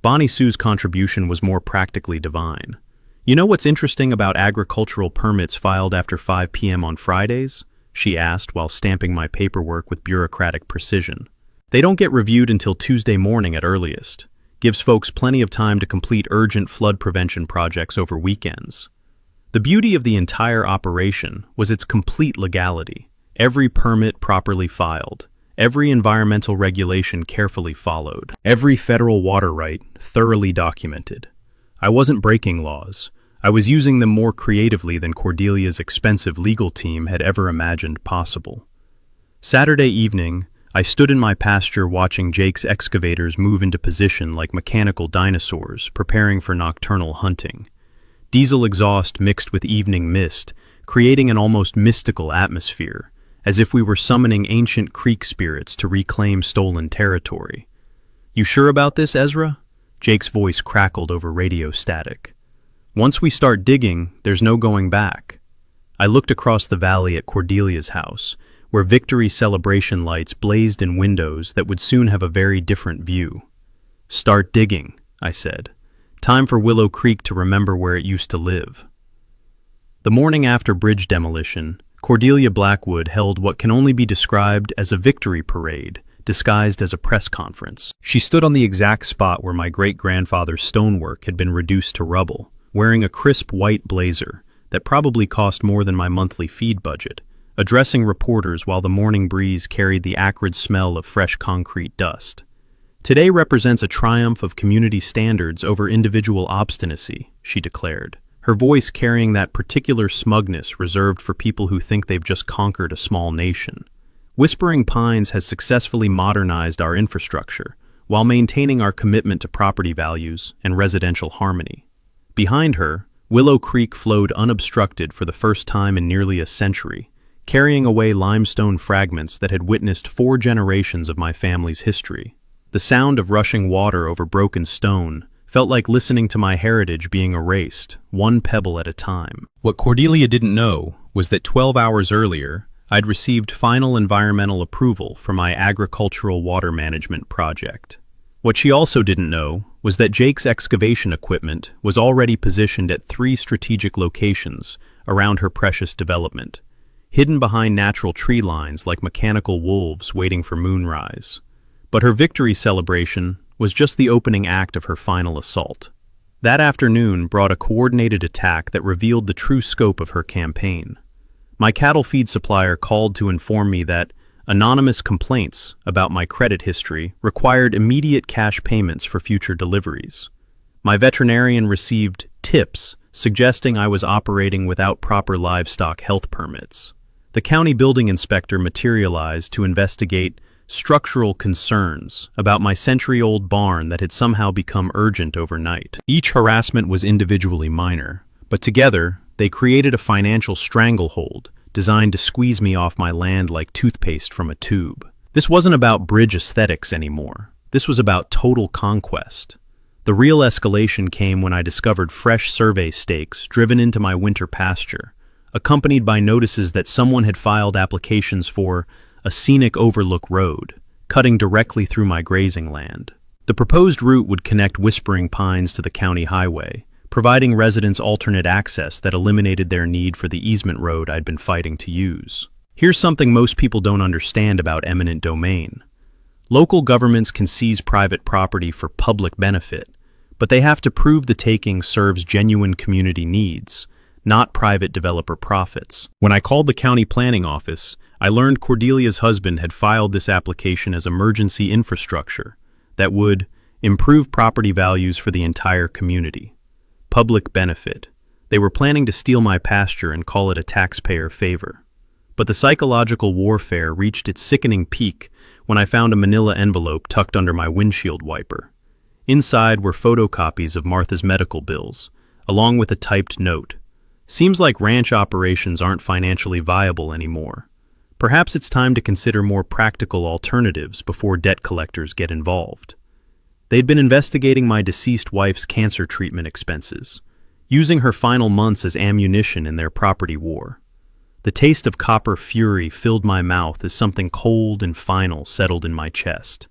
Bonnie Sue's contribution was more practically divine. "You know what's interesting about agricultural permits filed after 5 p.m. on Fridays?" she asked while stamping my paperwork with bureaucratic precision. "They don't get reviewed until Tuesday morning at earliest. Gives folks plenty of time to complete urgent flood prevention projects over weekends." The beauty of the entire operation was its complete legality. Every permit properly filed, every environmental regulation carefully followed, every federal water right thoroughly documented. I wasn't breaking laws. I was using them more creatively than Cordelia's expensive legal team had ever imagined possible. Saturday evening, I stood in my pasture watching Jake's excavators move into position like mechanical dinosaurs preparing for nocturnal hunting. Diesel exhaust mixed with evening mist, creating an almost mystical atmosphere, as if we were summoning ancient creek spirits to reclaim stolen territory. "You sure about this, Ezra?" Jake's voice crackled over radio static. "Once we start digging, there's no going back." I looked across the valley at Cordelia's house, where victory celebration lights blazed in windows that would soon have a very different view. "Start digging," I said. "Time for Willow Creek to remember where it used to live." The morning after bridge demolition, Cordelia Blackwood held what can only be described as a victory parade, disguised as a press conference. She stood on the exact spot where my great-grandfather's stonework had been reduced to rubble, wearing a crisp white blazer that probably cost more than my monthly feed budget, addressing reporters while the morning breeze carried the acrid smell of fresh concrete dust. "Today represents a triumph of community standards over individual obstinacy," she declared, her voice carrying that particular smugness reserved for people who think they've just conquered a small nation. Whispering Pines has successfully modernized our infrastructure while maintaining our commitment to property values and residential harmony. Behind her, Willow Creek flowed unobstructed for the first time in nearly a century, carrying away limestone fragments that had witnessed 4 generations of my family's history. The sound of rushing water over broken stone felt like listening to my heritage being erased, one pebble at a time. What Cordelia didn't know was that 12 hours earlier, I'd received final environmental approval for my agricultural water management project. What she also didn't know was that Jake's excavation equipment was already positioned at 3 strategic locations around her precious development, hidden behind natural tree lines like mechanical wolves waiting for moonrise. But her victory celebration was just the opening act of her final assault. That afternoon brought a coordinated attack that revealed the true scope of her campaign. My cattle feed supplier called to inform me that anonymous complaints about my credit history required immediate cash payments for future deliveries. My veterinarian received tips suggesting I was operating without proper livestock health permits. The county building inspector materialized to investigate structural concerns about my century-old barn that had somehow become urgent overnight. Each harassment was individually minor, but together they created a financial stranglehold designed to squeeze me off my land like toothpaste from a tube. This wasn't about bridge aesthetics anymore. This was about total conquest. The real escalation came when I discovered fresh survey stakes driven into my winter pasture, accompanied by notices that someone had filed applications for a scenic overlook road, cutting directly through my grazing land. The proposed route would connect Whispering Pines to the county highway, providing residents alternate access that eliminated their need for the easement road I'd been fighting to use. Here's something most people don't understand about eminent domain. Local governments can seize private property for public benefit, but they have to prove the taking serves genuine community needs, not private developer profits. When I called the county planning office, I learned Cordelia's husband had filed this application as emergency infrastructure that would improve property values for the entire community. Public benefit. They were planning to steal my pasture and call it a taxpayer favor. But the psychological warfare reached its sickening peak when I found a manila envelope tucked under my windshield wiper. Inside were photocopies of Martha's medical bills, along with a typed note. Seems like ranch operations aren't financially viable anymore. Perhaps it's time to consider more practical alternatives before debt collectors get involved. They'd been investigating my deceased wife's cancer treatment expenses, using her final months as ammunition in their property war. The taste of copper fury filled my mouth as something cold and final settled in my chest.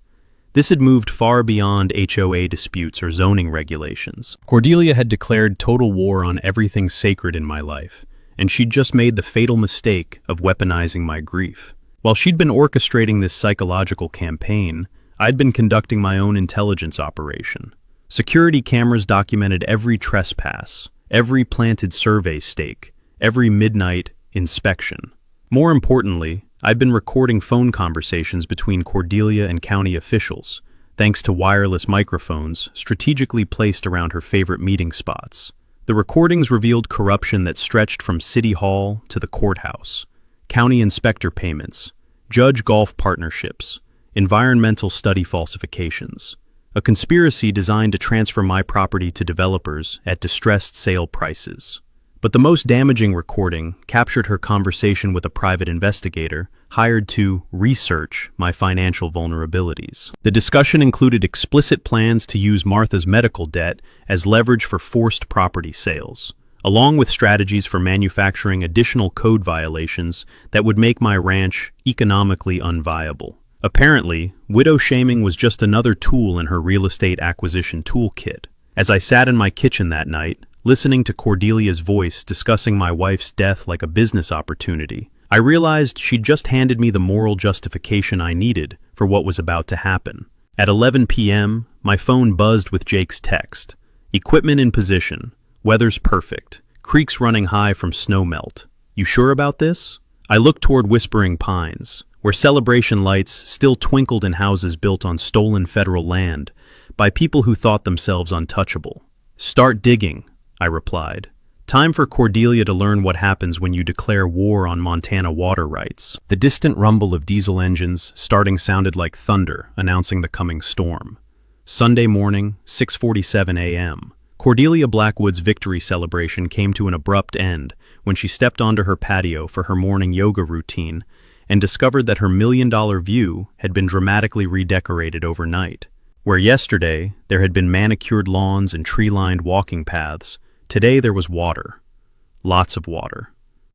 This had moved far beyond HOA disputes or zoning regulations. Cordelia had declared total war on everything sacred in my life, and she'd just made the fatal mistake of weaponizing my grief. While she'd been orchestrating this psychological campaign, I'd been conducting my own intelligence operation. Security cameras documented every trespass, every planted survey stake, every midnight inspection. More importantly, I'd been recording phone conversations between Cordelia and county officials, thanks to wireless microphones strategically placed around her favorite meeting spots. The recordings revealed corruption that stretched from City Hall to the courthouse, county inspector payments, judge golf partnerships, environmental study falsifications, a conspiracy designed to transfer my property to developers at distressed sale prices. But the most damaging recording captured her conversation with a private investigator hired to research my financial vulnerabilities. The discussion included explicit plans to use Martha's medical debt as leverage for forced property sales, along with strategies for manufacturing additional code violations that would make my ranch economically unviable. Apparently, widow shaming was just another tool in her real estate acquisition toolkit. As I sat in my kitchen that night, listening to Cordelia's voice discussing my wife's death like a business opportunity, I realized she'd just handed me the moral justification I needed for what was about to happen. At 11 p.m., my phone buzzed with Jake's text. Equipment in position. Weather's perfect. Creeks running high from snowmelt. You sure about this? I looked toward Whispering Pines, where celebration lights still twinkled in houses built on stolen federal land by people who thought themselves untouchable. Start digging, I replied. Time for Cordelia to learn what happens when you declare war on Montana water rights. The distant rumble of diesel engines starting sounded like thunder, announcing the coming storm. Sunday morning, 6:47 a.m. Cordelia Blackwood's victory celebration came to an abrupt end when she stepped onto her patio for her morning yoga routine and discovered that her million-dollar view had been dramatically redecorated overnight. Where yesterday there had been manicured lawns and tree-lined walking paths, today there was water. Lots of water.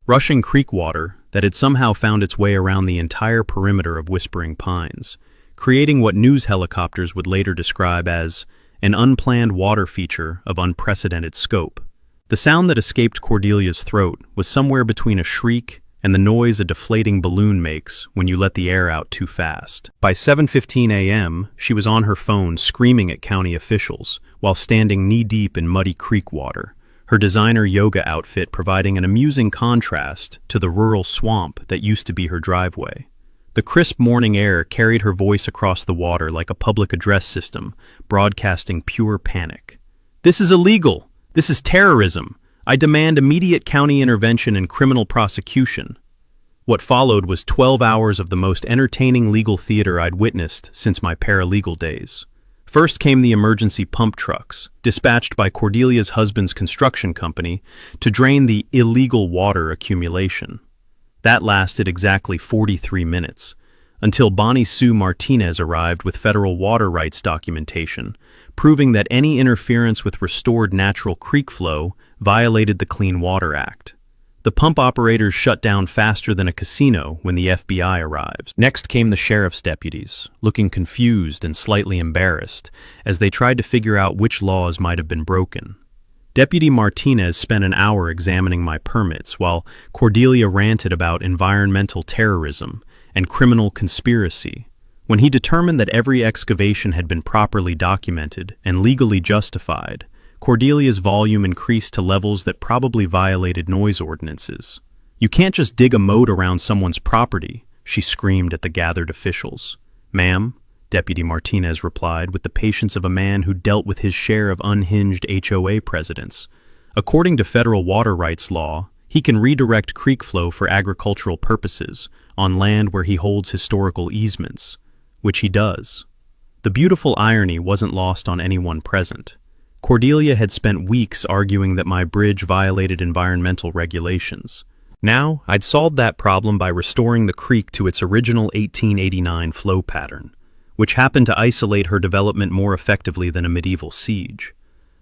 Rushing creek water that had somehow found its way around the entire perimeter of Whispering Pines, creating what news helicopters would later describe as an unplanned water feature of unprecedented scope. The sound that escaped Cordelia's throat was somewhere between a shriek and the noise a deflating balloon makes when you let the air out too fast. By 7:15 a.m., she was on her phone screaming at county officials while standing knee-deep in muddy creek water, her designer yoga outfit providing an amusing contrast to the rural swamp that used to be her driveway. The crisp morning air carried her voice across the water like a public address system, broadcasting pure panic. "This is illegal! This is terrorism! I demand immediate county intervention and criminal prosecution." What followed was 12 hours of the most entertaining legal theater I'd witnessed since my paralegal days. First came the emergency pump trucks, dispatched by Cordelia's husband's construction company to drain the illegal water accumulation. That lasted exactly 43 minutes, until Bonnie Sue Martinez arrived with federal water rights documentation, proving that any interference with restored natural creek flow violated the Clean Water Act. The pump operators shut down faster than a casino when the FBI arrives. Next came the sheriff's deputies, looking confused and slightly embarrassed as they tried to figure out which laws might have been broken. Deputy Martinez spent an hour examining my permits while Cordelia ranted about environmental terrorism and criminal conspiracy. When he determined that every excavation had been properly documented and legally justified, Cordelia's volume increased to levels that probably violated noise ordinances. "You can't just dig a moat around someone's property," she screamed at the gathered officials. "Ma'am," Deputy Martinez replied with the patience of a man who dealt with his share of unhinged HOA presidents. "According to federal water rights law, he can redirect creek flow for agricultural purposes on land where he holds historical easements, which he does." The beautiful irony wasn't lost on anyone present. Cordelia had spent weeks arguing that my bridge violated environmental regulations. Now, I'd solved that problem by restoring the creek to its original 1889 flow pattern, which happened to isolate her development more effectively than a medieval siege.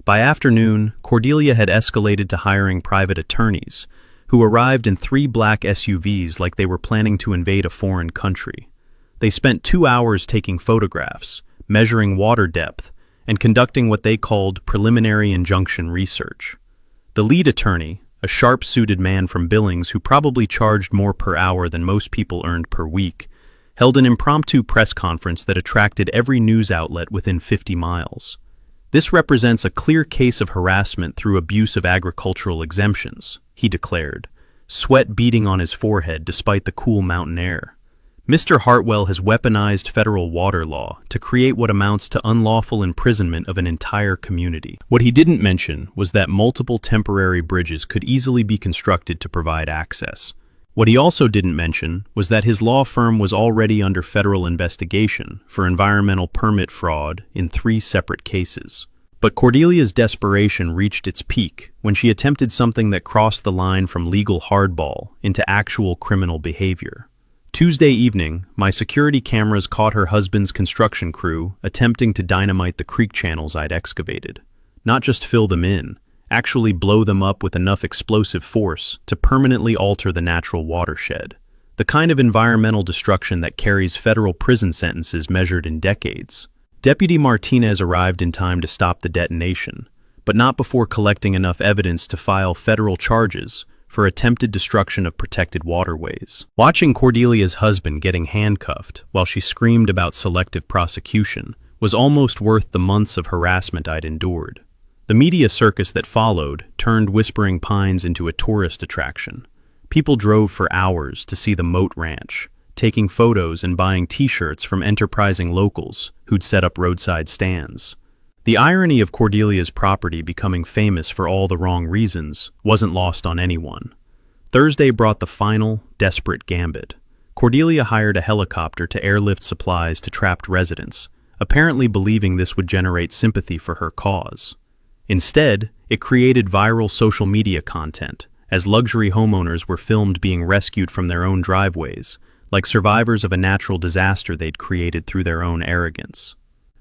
By afternoon, Cordelia had escalated to hiring private attorneys, who arrived in 3 black SUVs like they were planning to invade a foreign country. They spent 2 hours taking photographs, measuring water depth, and conducting what they called preliminary injunction research. The lead attorney, a sharp-suited man from Billings who probably charged more per hour than most people earned per week, held an impromptu press conference that attracted every news outlet within 50 miles. "This represents a clear case of harassment through abuse of agricultural exemptions," he declared, sweat beading on his forehead despite the cool mountain air. "Mr. Hartwell has weaponized federal water law to create what amounts to unlawful imprisonment of an entire community." What he didn't mention was that multiple temporary bridges could easily be constructed to provide access. What he also didn't mention was that his law firm was already under federal investigation for environmental permit fraud in 3 separate cases. But Cordelia's desperation reached its peak when she attempted something that crossed the line from legal hardball into actual criminal behavior. Tuesday evening, my security cameras caught her husband's construction crew attempting to dynamite the creek channels I'd excavated. Not just fill them in, actually blow them up with enough explosive force to permanently alter the natural watershed. The kind of environmental destruction that carries federal prison sentences measured in decades. Deputy Martinez arrived in time to stop the detonation, but not before collecting enough evidence to file federal charges for attempted destruction of protected waterways. Watching Cordelia's husband getting handcuffed while she screamed about selective prosecution was almost worth the months of harassment I'd endured. The media circus that followed turned Whispering Pines into a tourist attraction. People drove for hours to see the Moat Ranch, taking photos and buying t-shirts from enterprising locals who'd set up roadside stands. The irony of Cordelia's property becoming famous for all the wrong reasons wasn't lost on anyone. Thursday brought the final, desperate gambit. Cordelia hired a helicopter to airlift supplies to trapped residents, apparently believing this would generate sympathy for her cause. Instead, it created viral social media content, as luxury homeowners were filmed being rescued from their own driveways, like survivors of a natural disaster they'd created through their own arrogance.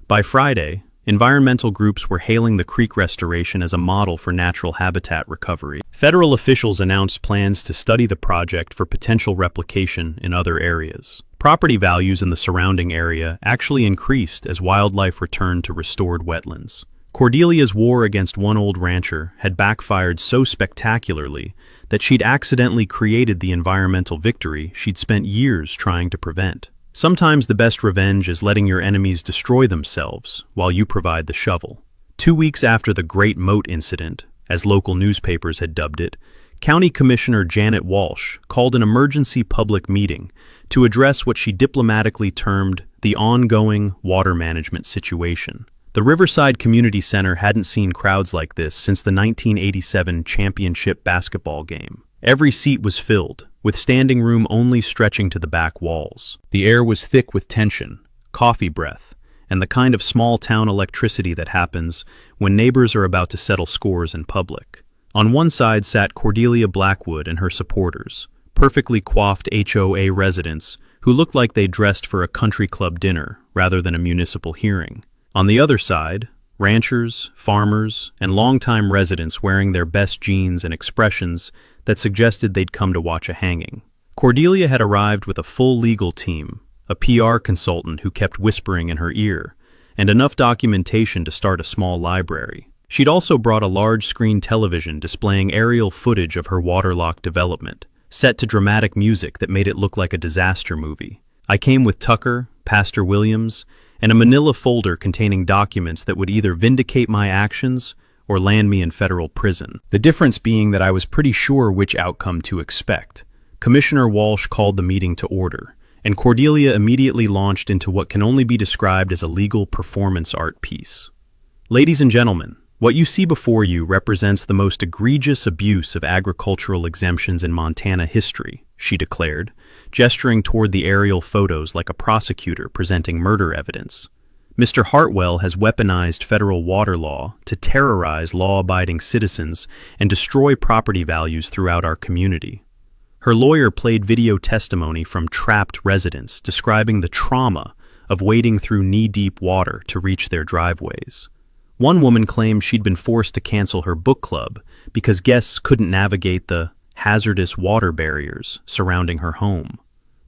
By Friday, environmental groups were hailing the creek restoration as a model for natural habitat recovery. Federal officials announced plans to study the project for potential replication in other areas. Property values in the surrounding area actually increased as wildlife returned to restored wetlands. Cordelia's war against one old rancher had backfired so spectacularly that she'd accidentally created the environmental victory she'd spent years trying to prevent. Sometimes the best revenge is letting your enemies destroy themselves while you provide the shovel. 2 weeks after the Great Moat incident, as local newspapers had dubbed it, County Commissioner Janet Walsh called an emergency public meeting to address what she diplomatically termed the ongoing water management situation. The Riverside Community Center hadn't seen crowds like this since the 1987 championship basketball game. Every seat was filled, with standing room only stretching to the back walls. The air was thick with tension, coffee breath, and the kind of small-town electricity that happens when neighbors are about to settle scores in public. On one side sat Cordelia Blackwood and her supporters, perfectly coiffed HOA residents who looked like they dressed for a country club dinner rather than a municipal hearing. On the other side, ranchers, farmers, and longtime residents wearing their best jeans and expressions that suggested they'd come to watch a hanging. Cordelia had arrived with a full legal team, a PR consultant who kept whispering in her ear, and enough documentation to start a small library. She'd also brought a large-screen television displaying aerial footage of her waterlogged development, set to dramatic music that made it look like a disaster movie. I came with Tucker, Pastor Williams, and a manila folder containing documents that would either vindicate my actions or land me in federal prison. The difference being that I was pretty sure which outcome to expect. Commissioner Walsh called the meeting to order, and Cordelia immediately launched into what can only be described as a legal performance art piece. Ladies and gentlemen, what you see before you represents the most egregious abuse of agricultural exemptions in Montana history, she declared, gesturing toward the aerial photos like a prosecutor presenting murder evidence. Mr. Hartwell has weaponized federal water law to terrorize law-abiding citizens and destroy property values throughout our community. Her lawyer played video testimony from trapped residents describing the trauma of wading through knee-deep water to reach their driveways. One woman claimed she'd been forced to cancel her book club because guests couldn't navigate the hazardous water barriers surrounding her home.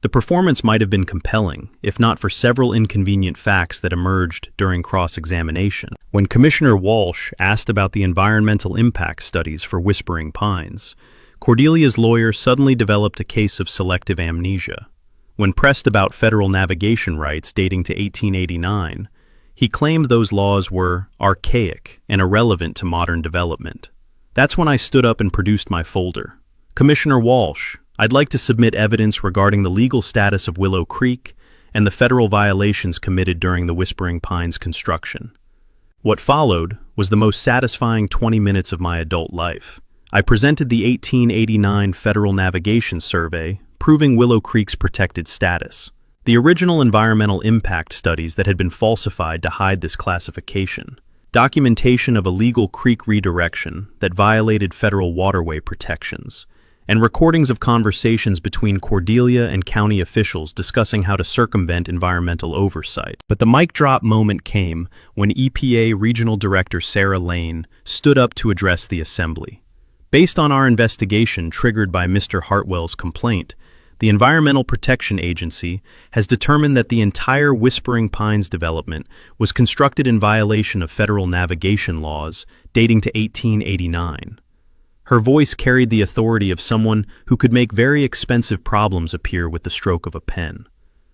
The performance might have been compelling, if not for several inconvenient facts that emerged during cross-examination. When Commissioner Walsh asked about the environmental impact studies for Whispering Pines, Cordelia's lawyer suddenly developed a case of selective amnesia. When pressed about federal navigation rights dating to 1889, he claimed those laws were archaic and irrelevant to modern development. That's when I stood up and produced my folder. Commissioner Walsh, I'd like to submit evidence regarding the legal status of Willow Creek and the federal violations committed during the Whispering Pines construction. What followed was the most satisfying 20 minutes of my adult life. I presented the 1889 Federal Navigation Survey, proving Willow Creek's protected status. The original environmental impact studies that had been falsified to hide this classification. Documentation of illegal creek redirection that violated federal waterway protections. And recordings of conversations between Cordelia and county officials discussing how to circumvent environmental oversight. But the mic drop moment came when EPA Regional Director Sarah Lane stood up to address the assembly. Based on our investigation triggered by Mr. Hartwell's complaint, the Environmental Protection Agency has determined that the entire Whispering Pines development was constructed in violation of federal navigation laws dating to 1889. Her voice carried the authority of someone who could make very expensive problems appear with the stroke of a pen.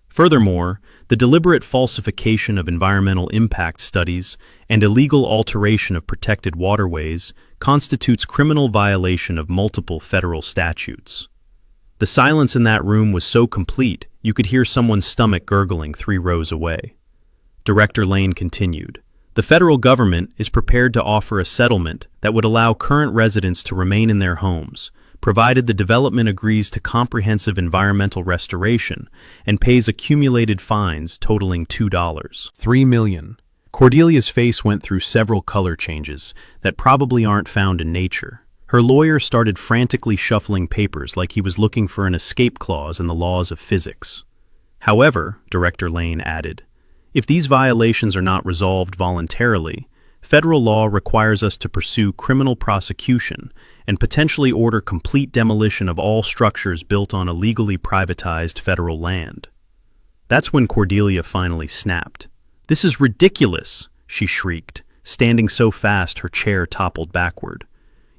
Furthermore, the deliberate falsification of environmental impact studies and illegal alteration of protected waterways constitutes criminal violation of multiple federal statutes. The silence in that room was so complete you could hear someone's stomach gurgling 3 rows away. Director Lane continued, "The federal government is prepared to offer a settlement that would allow current residents to remain in their homes, provided the development agrees to comprehensive environmental restoration and pays accumulated fines totaling $2. $3 million. Cordelia's face went through several color changes that probably aren't found in nature. Her lawyer started frantically shuffling papers like he was looking for an escape clause in the laws of physics. However, Director Lane added, if these violations are not resolved voluntarily, federal law requires us to pursue criminal prosecution and potentially order complete demolition of all structures built on illegally privatized federal land. That's when Cordelia finally snapped. "This is ridiculous," she shrieked, standing so fast her chair toppled backward.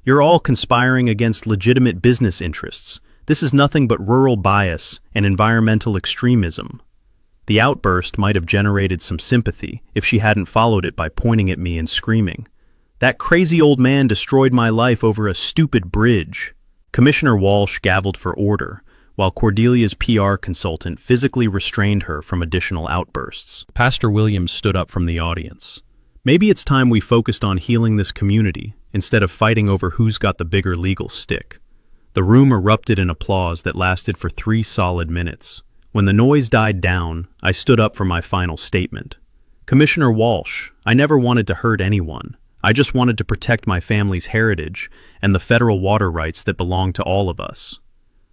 "You're all conspiring against legitimate business interests. This is nothing but rural bias and environmental extremism." The outburst might have generated some sympathy if she hadn't followed it by pointing at me and screaming, "That crazy old man destroyed my life over a stupid bridge." Commissioner Walsh gavelled for order, while Cordelia's PR consultant physically restrained her from additional outbursts. Pastor Williams stood up from the audience. "Maybe it's time we focused on healing this community instead of fighting over who's got the bigger legal stick." The room erupted in applause that lasted for 3 solid minutes. When the noise died down, I stood up for my final statement. "Commissioner Walsh, I never wanted to hurt anyone. I just wanted to protect my family's heritage and the federal water rights that belong to all of us."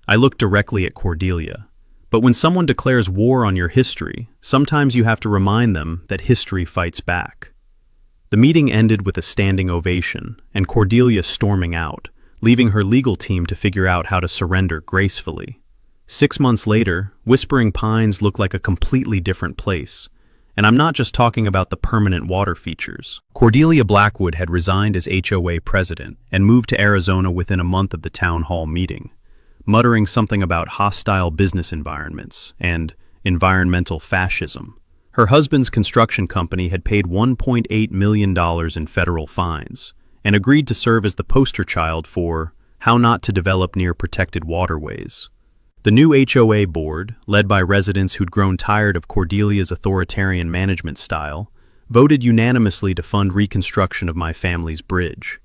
I looked directly at Cordelia. But when someone declares war on your history, sometimes you have to remind them that history fights back. The meeting ended with a standing ovation, and Cordelia storming out, leaving her legal team to figure out how to surrender gracefully. 6 months later, Whispering Pines looked like a completely different place. And I'm not just talking about the permanent water features. Cordelia Blackwood had resigned as HOA president and moved to Arizona within a month of the town hall meeting, muttering something about hostile business environments and environmental fascism. Her husband's construction company had paid $1.8 million in federal fines and agreed to serve as the poster child for how not to develop near protected waterways. The new HOA board, led by residents who'd grown tired of Cordelia's authoritarian management style, voted unanimously to fund reconstruction of my family's bridge.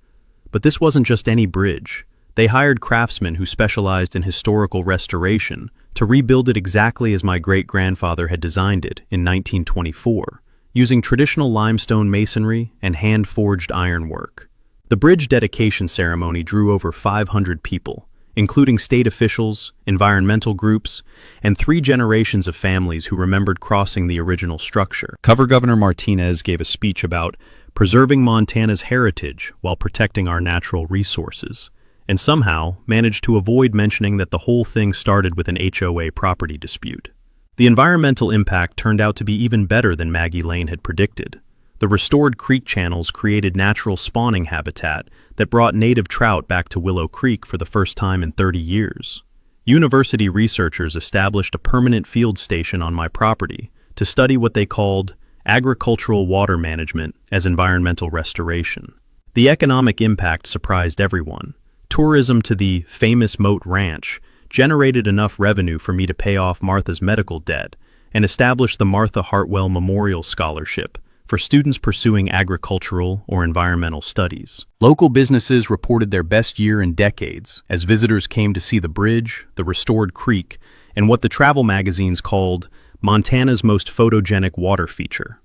But this wasn't just any bridge. They hired craftsmen who specialized in historical restoration to rebuild it exactly as my great-grandfather had designed it in 1924, using traditional limestone masonry and hand-forged ironwork. The bridge dedication ceremony drew over 500 people, including state officials, environmental groups, and 3 generations of families who remembered crossing the original structure. Governor Martinez gave a speech about preserving Montana's heritage while protecting our natural resources, and somehow managed to avoid mentioning that the whole thing started with an HOA property dispute. The environmental impact turned out to be even better than Maggie Lane had predicted. The restored creek channels created natural spawning habitat that brought native trout back to Willow Creek for the first time in 30 years. University researchers established a permanent field station on my property to study what they called agricultural water management as environmental restoration. The economic impact surprised everyone. Tourism to the famous Moat Ranch generated enough revenue for me to pay off Martha's medical debt and establish the Martha Hartwell Memorial Scholarship for students pursuing agricultural or environmental studies. Local businesses reported their best year in decades as visitors came to see the bridge, the restored creek, and what the travel magazines called Montana's most photogenic water feature.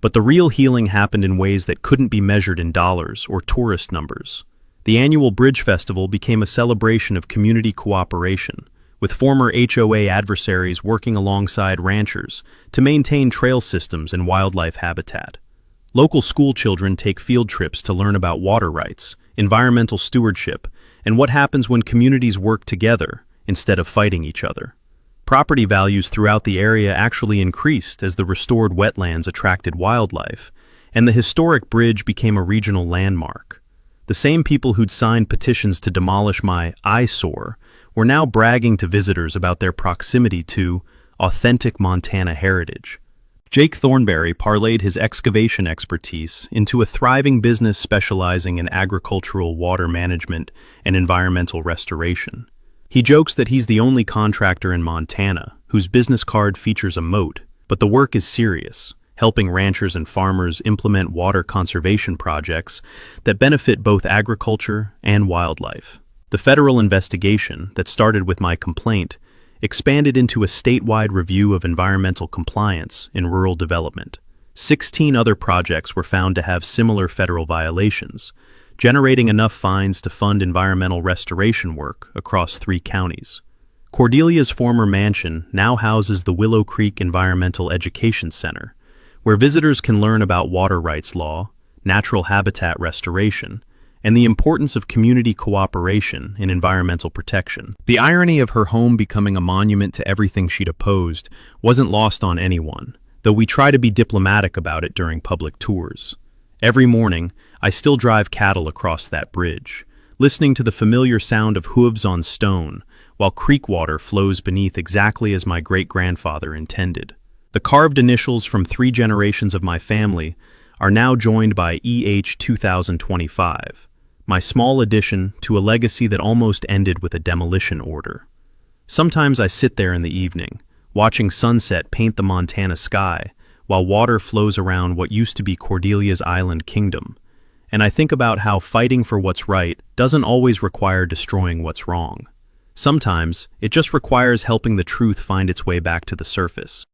But the real healing happened in ways that couldn't be measured in dollars or tourist numbers. The annual Bridge Festival became a celebration of community cooperation, with former HOA adversaries working alongside ranchers to maintain trail systems and wildlife habitat. Local school children take field trips to learn about water rights, environmental stewardship, and what happens when communities work together instead of fighting each other. Property values throughout the area actually increased as the restored wetlands attracted wildlife, and the historic bridge became a regional landmark. The same people who'd signed petitions to demolish my eyesore were now bragging to visitors about their proximity to authentic Montana heritage. Jake Thornberry parlayed his excavation expertise into a thriving business specializing in agricultural water management and environmental restoration. He jokes that he's the only contractor in Montana whose business card features a moat, but the work is serious, helping ranchers and farmers implement water conservation projects that benefit both agriculture and wildlife. The federal investigation that started with my complaint expanded into a statewide review of environmental compliance in rural development. 16 other projects were found to have similar federal violations, generating enough fines to fund environmental restoration work across 3 counties. Cordelia's former mansion now houses the Willow Creek Environmental Education Center, where visitors can learn about water rights law, natural habitat restoration, and the importance of community cooperation in environmental protection. The irony of her home becoming a monument to everything she'd opposed wasn't lost on anyone, though we try to be diplomatic about it during public tours. Every morning, I still drive cattle across that bridge, listening to the familiar sound of hooves on stone, while creek water flows beneath exactly as my great-grandfather intended. The carved initials from 3 generations of my family are now joined by EH 2025, my small addition to a legacy that almost ended with a demolition order. Sometimes I sit there in the evening, watching sunset paint the Montana sky, while water flows around what used to be Cordelia's island kingdom, and I think about how fighting for what's right doesn't always require destroying what's wrong. Sometimes, it just requires helping the truth find its way back to the surface.